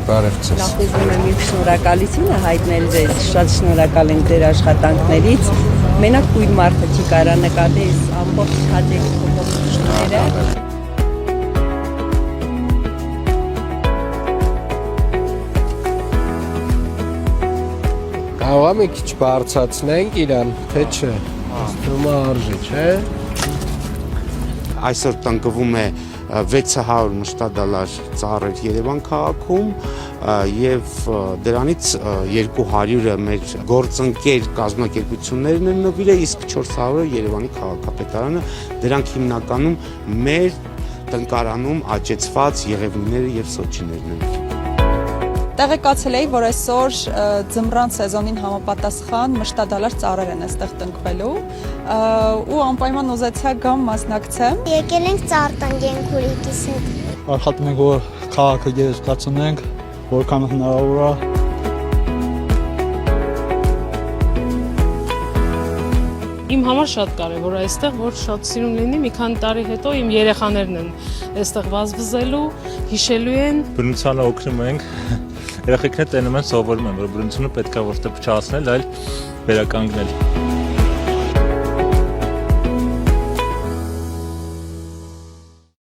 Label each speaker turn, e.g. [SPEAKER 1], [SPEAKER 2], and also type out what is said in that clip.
[SPEAKER 1] բարև ձեզ։
[SPEAKER 2] Նախ ուզում եմ իմ շնորհակալությունը հայտնել ձեզ, շատ շնորհակալ եմ ձեր աշխատանքներից։ Մենակ կույր մարդը չի կարա նկատի այս ամբողջ հաճելի փոփոխությունները։
[SPEAKER 1] Կարող եմ մի քիչ բարձրացնենք իրան, թե չէ։ Թվում է արժի, չէ։
[SPEAKER 3] Այսօր տնկվում է 600 մշտադալար ծառեր Երևան քաղաքում եւ դրանից 200-ը մեր գործընկեր կազմակերպություններն են նվիրել, իսկ 400-ը Երևանի քաղաքապետարանը, դրանք հիմնականում մեր տնկարանում աճեցված եղևնիները եւ սոճիներն են։
[SPEAKER 4] Տեղեկացել էի, որ այսօր ձմռան սեզոնին համապատասխան մշտադալար ծառեր են այստեղ տնկվելու ու անպայման ուզեցա գամ մասնակցեմ։
[SPEAKER 5] Եկել ենք ծառ տնկենք ուրիկիս հետ։
[SPEAKER 6] Աշխատում ենք, որ քաղաքը գերեզգացնենք, որքան հնարավոր է։
[SPEAKER 7] Իմ համար շատ կարևոր է այստեղ, որ շատ սիրուն լինի, մի քանի տարի հետո իմ երեխաներն են այստեղ վազվզելու, հիշելու են։
[SPEAKER 8] Բնությանը օգնում ենք, երեխեքները տենում են, սովորում են, որ բնությունը պետք է ոչ թե փչացնել, այլ վերականգնել։